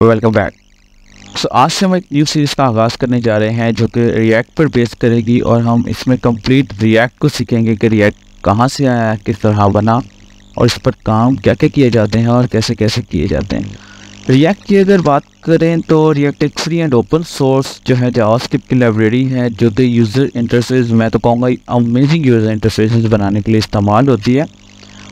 Welcome back. आज से हम एक न्यू सीरीज़ का आगाज़ करने जा रहे हैं जो कि रिएक्ट पर बेस करेगी और हम इसमें कंप्लीट रिएक्ट को सीखेंगे कि रिएक्ट कहाँ से आया, किस तरह बना और इस पर काम क्या क्या किए जाते हैं और कैसे कैसे किए जाते हैं। रिएक्ट की अगर बात करें तो रिएक्ट एक फ्री एंड ओपन सोर्स जो है जावास्क्रिप्ट की लाइब्रेरी है जो कि यूज़र इंटरफेस, मैं तो कहूँगा अमेजिंग यूज़र इंटरफेसेस बनाने के लिए इस्तेमाल होती है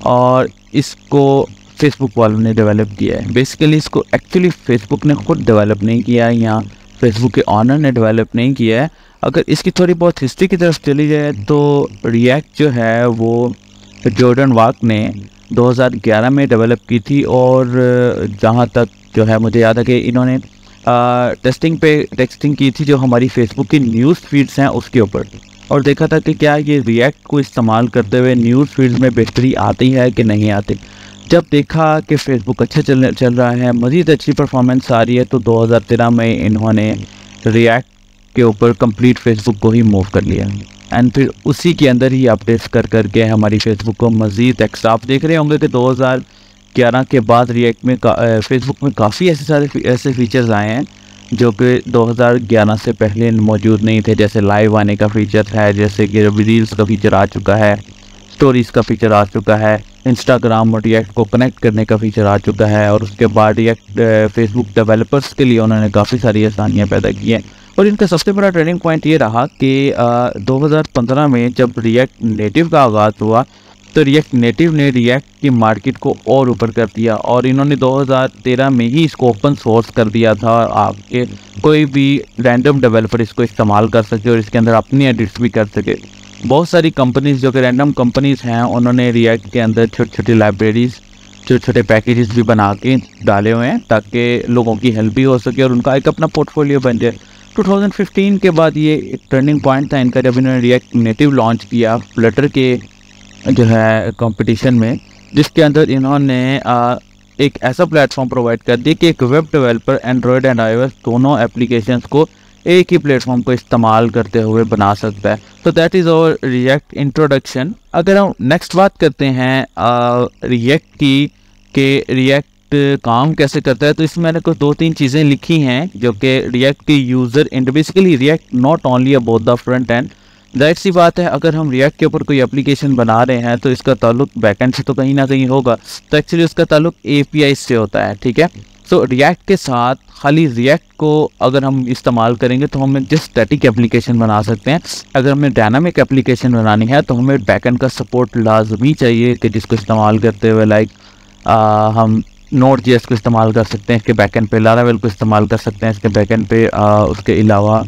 और इसको फेसबुक वालों ने डेवलप किया है। बेसिकली इसको एक्चुअली फेसबुक ने खुद डेवलप नहीं किया है या फेसबुक के ऑनर ने डेवलप नहीं किया है। अगर इसकी थोड़ी बहुत हिस्ट्री की तरफ चली जाए तो रिएक्ट जो है वो जॉर्डन वाक ने 2011 में डेवलप की थी और जहाँ तक जो है मुझे याद है कि इन्होंने टेस्टिंग की थी जो हमारी फेसबुक की न्यूज़ फीड्स हैं उसके ऊपर, और देखा था कि क्या ये रिएक्ट को इस्तेमाल करते हुए न्यूज़ फीड्स में बेहतरी आती है कि नहीं आती। जब देखा कि फेसबुक अच्छा चल रहा है, मज़ीद अच्छी परफॉर्मेंस आ रही है, तो 2013 में इन्होंने रिएक्ट के ऊपर कंप्लीट फेसबुक को ही मूव कर लिया एंड फिर उसी के अंदर ही अपडेट्स कर करके हमारी फेसबुक को मज़ीद एक्स्ट्रा। आप देख रहे होंगे कि 2011 के बाद रिएक्ट में फेसबुक में काफ़ी ऐसे फीचर्स आए हैं जो कि 2011 से पहले मौजूद नहीं थे। जैसे लाइव आने का फीचर है, जैसे कि रील्स का फीचर आ चुका है, स्टोरीज़ का फीचर आ चुका है, इंस्टाग्राम और रिएक्ट को कनेक्ट करने का फीचर आ चुका है, और उसके बाद रिएक्ट फेसबुक डेवलपर्स के लिए उन्होंने काफ़ी सारी आसानियाँ पैदा की हैं। और इनका सबसे बड़ा टर्निंग पॉइंट ये रहा कि 2015 में जब रिएक्ट नेटिव का आगाज़ हुआ तो रिएक्ट नेटिव ने रिएक्ट की मार्केट को और ऊपर कर दिया और इन्होंने 2013 में ही इसको ओपन सोर्स कर दिया था। आपके कोई भी रैंडम डेवलपर इसको इस्तेमाल कर सके और इसके अंदर अपनी एडिट्स भी कर सके। बहुत सारी कंपनीज जो कि रैंडम कंपनीज हैं उन्होंने रिएक्ट के अंदर छोटी छोटी लाइब्रेरीज, छोटे छोटे पैकेजेस भी बना के डाले हुए हैं ताकि लोगों की हेल्प भी हो सके और उनका एक अपना पोर्टफोलियो बन जाए। 2015 के बाद ये एक टर्निंग पॉइंट था इनका जब इन्होंने रिएक्ट नेटिव लॉन्च किया फ्लटर के जो है कंपटीशन में, जिसके अंदर इन्होंने एक ऐसा प्लेटफॉर्म प्रोवाइड कर दिया कि एक web developer Android and iOS दोनों एप्लीकेशंस को एक ही प्लेटफॉर्म को इस्तेमाल करते हुए बना सकता है। तो that is our React introduction. अगर हम नेक्स्ट बात करते हैं रिएक्ट की कि रिएक्ट काम कैसे करता है, तो इसमें मैंने कुछ 2-3 चीज़ें लिखी हैं जो कि रिएक्ट के user inter, basically react not only about the front end. जाहिर सी बात है अगर हम रिएक्ट के ऊपर कोई एप्लीकेशन बना रहे हैं तो इसका ताल्लुक बैकएंड से तो कहीं ना कहीं होगा, तो एक्चुअली उसका ताल्लुक API से होता है, ठीक है। सो रिएक्ट के साथ खाली रिएक्ट को अगर हम इस्तेमाल करेंगे तो हम जस्ट स्टैटिक एप्लीकेशन बना सकते हैं। अगर हमें डायनामिक एप्लीकेशन बनानी है तो हमें बैकएंड का सपोर्ट लाजमी चाहिए कि जिसको इस्तेमाल करते हुए लाइक हम Node.js को इस्तेमाल कर सकते हैं इसके बैकएंड पे, Laravel को इस्तेमाल कर सकते हैं इसके बैकएंड पे, उसके अलावा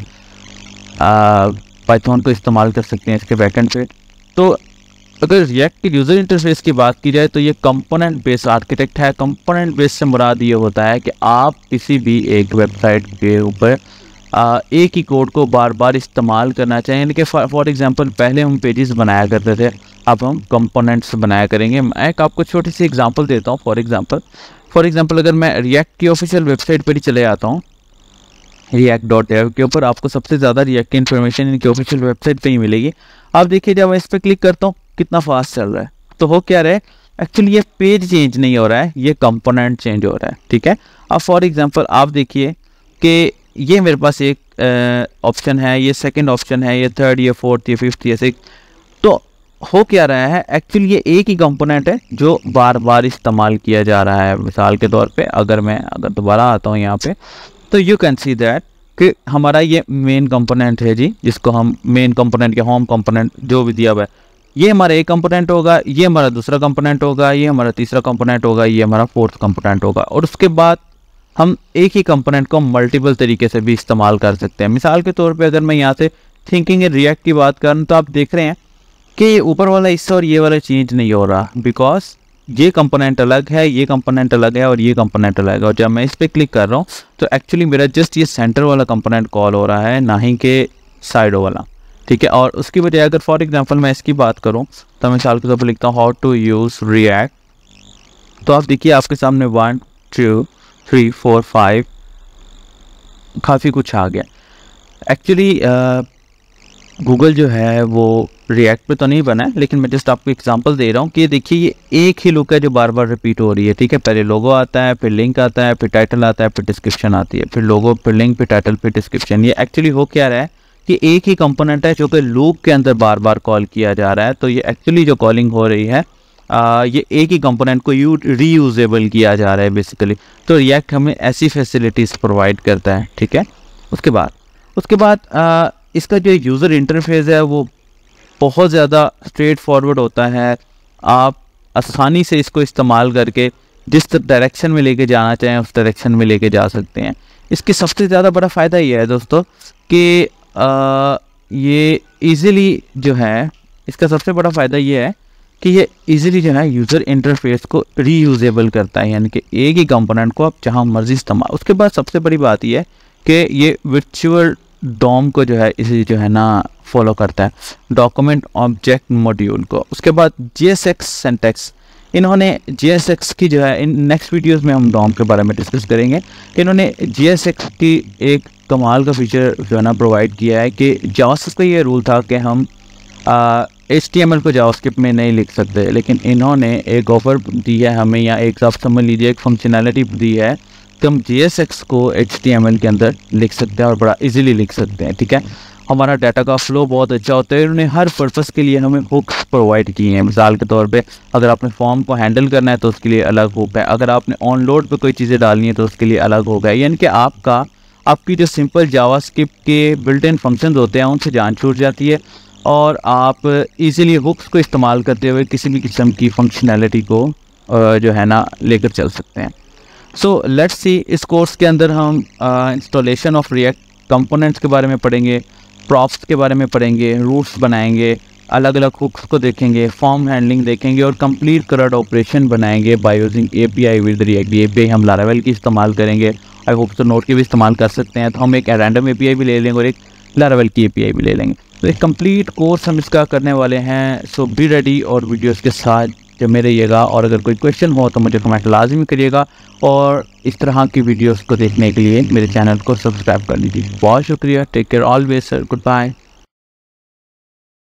पाइथन को इस्तेमाल कर सकते हैं इसके बैकएंड पे। तो अगर रिएक्ट के यूज़र इंटरफेस की बात की जाए तो ये कंपोनेंट बेस्ड आर्किटेक्ट है। कंपोनेंट बेस्ड से मुराद ये होता है कि आप किसी भी एक वेबसाइट के ऊपर एक ही कोड को बार बार इस्तेमाल करना चाहिए। यानी कि फॉर एग्जांपल पहले हम पेजेस बनाया करते थे, अब हम कंपोनेंट्स बनाया करेंगे। मैं एक आपको छोटी सी एग्जांपल देता हूँ। फॉर एग्जांपल अगर मैं रिएक्ट की ऑफिशियल वेबसाइट पर ही चले आता हूँ, react.dev के ऊपर आपको सबसे ज़्यादा रिएक्ट की इन्फॉर्मेशन इनकी ऑफिशियल वेबसाइट पे ही मिलेगी। आप देखिए जब मैं इस पर क्लिक करता हूँ कितना फास्ट चल रहा है, तो हो क्या रहा है, एक्चुअली ये पेज चेंज नहीं हो रहा है, ये कंपोनेंट चेंज हो रहा है, ठीक है। अब फॉर एग्जांपल आप देखिए कि ये मेरे पास एक ऑप्शन है, ये सेकंड ऑप्शन है, ये थर्ड, ये फोर्थ, ये फिफ्थ, ये सिक्स। तो हो क्या रहा है, एक्चुअली ये एक ही कंपोनेंट है जो बार बार इस्तेमाल किया जा रहा है। मिसाल के तौर पे अगर दोबारा आता हूँ यहाँ पे तो यू कैन सी दैट कि हमारा ये मेन कंपोनेंट है जी, जिसको हम मेन कंपोनेंट या होम कंपोनेंट जो भी दिया हुआ है, ये हमारा एक कंपोनेंट होगा, ये हमारा दूसरा कंपोनेंट होगा, ये हमारा तीसरा कंपोनेंट होगा, ये हमारा फोर्थ कंपोनेंट होगा। और उसके बाद हम एक ही कंपोनेंट को मल्टीपल तरीके से भी इस्तेमाल कर सकते हैं। मिसाल के तौर पे अगर मैं यहाँ से थिंकिंग इन रिएक्ट की बात करूँ तो आप देख रहे हैं कि ये ऊपर वाला हिस्सा और ये वाला चेंज नहीं हो रहा, बिकॉज ये कंपोनेंट अलग है, ये कंपोनेंट अलग है और ये कंपोनेंट अलग है। और जब मैं इस पर क्लिक कर रहा हूँ तो एक्चुअली मेरा जस्ट ये सेंटर वाला कंपोनेंट कॉल हो रहा है, ना ही कि साइड वाला, ठीक है। और उसकी बजाय अगर फॉर एग्जांपल मैं इसकी बात करूँ तो मैं मिसाल के तौर पर लिखता हूँ हाउ टू यूज़ रिएक्ट, तो आप देखिए आपके सामने 1 2 3 4 5 काफ़ी कुछ आ गया। एक्चुअली गूगल जो है वो रिएक्ट पे तो नहीं बना है, लेकिन मैं जस्ट आपको एग्जांपल दे रहा हूँ कि देखिए ये एक ही लुक है जो बार बार रिपीट हो रही है, ठीक है। पहले लोगो आता है, फिर लिंक आता है, फिर टाइटल आता है, फिर डिस्क्रिप्शन आती है, फिर लोगो, फिर लिंक, फिर टाइटल, फिर डिस्क्रिप्शन। ये एक्चुअली हो क्या रहा है कि एक ही कंपोनेंट है जो कि लूप के अंदर बार बार कॉल किया जा रहा है। तो ये एक्चुअली जो कॉलिंग हो रही है ये एक ही कंपोनेंट को रीयूजेबल किया जा रहा है बेसिकली। तो रिएक्ट हमें ऐसी फैसिलिटीज़ प्रोवाइड करता है, ठीक है। उसके बाद इसका जो यूज़र इंटरफेस है वो बहुत ज़्यादा स्ट्रेट फॉरवर्ड होता है। आप आसानी से इसको इस्तेमाल करके जिस डायरेक्शन में लेके जाना चाहें उस डायरेक्शन में लेके जा सकते हैं। इसकी सबसे ज़्यादा बड़ा फ़ायदा ये है दोस्तों कि ये इजीली जो है, इसका सबसे बड़ा फ़ायदा ये है कि ये इजीली जो है यूज़र इंटरफेस को रीयूजेबल करता है, यानी कि एक ही कंपोनेंट को आप जहाँ मर्जी इस्तेमाल। उसके बाद सबसे बड़ी बात ये है कि ये वर्चुअल डॉम को जो है इसे जो है ना फॉलो करता है, डॉक्यूमेंट ऑब्जेक्ट मॉड्यूल को। उसके बाद JSX सिंटैक्स, इन्होंने JSX की जो है, इन नेक्स्ट वीडियोस में हम डॉम के बारे में डिस्कस करेंगे कि इन्होंने JSX की एक कमाल का फीचर जो है ना प्रोवाइड किया है कि जावास्क्रिप्ट का ये रूल था कि हम HTML को जावास्क्रिप्ट में नहीं लिख सकते, लेकिन इन्होंने एक ऑफर दी है हमें, या एक आप समझ लीजिए एक फंक्शनैलिटी दी है कि हम JSX को HTML के अंदर लिख सकते हैं और बड़ा इजीली लिख सकते हैं, ठीक है। हमारा डाटा का फ्लो बहुत अच्छा होता है। उन्होंने हर पर्पस के लिए हमें हुक्स प्रोवाइड किए हैं। मिसाल के तौर पे अगर आपने फॉर्म को हैंडल करना है तो उसके लिए अलग हुक है, अगर आपने ऑन लोड पे कोई चीज़ें डालनी है तो उसके लिए अलग होगा। यानी कि आपकी जो सिंपल जावास्क्रिप्ट के बिल्ट इन फंक्शंस होते हैं उनसे जान छूट जाती है और आप इजीली हुक्स को इस्तेमाल करते हुए किसी भी किस्म की फंक्शनैलिटी को जो है ना लेकर चल सकते हैं। सो लेट्स सी, इस कोर्स के अंदर हम इंस्टॉलेशन ऑफ रिएक्ट कंपोनेंट्स के बारे में पढ़ेंगे, प्रॉप्स के बारे में पढ़ेंगे, रूट्स बनाएंगे, अलग अलग हुक्स को देखेंगे, फॉर्म हैंडलिंग देखेंगे और कंप्लीट करंट ऑपरेशन बनाएंगे by using API with react. API हम लारावेल की इस्तेमाल करेंगे, आई होप तो नोट की भी इस्तेमाल कर सकते हैं। तो हम एक रैंडम API भी ले लेंगे और एक लारावेल की API भी ले लेंगे। तो एक कंप्लीट कोर्स हम इसका करने वाले हैं। सो बी रेडी और वीडियोस के साथ जमे रहिएगा, और अगर कोई क्वेश्चन हो तो मुझे कमेंट लाजमी करिएगा, और इस तरह की वीडियोस को देखने के लिए मेरे चैनल को सब्सक्राइब कर लीजिए। बहुत शुक्रिया, take care always sir, good bye.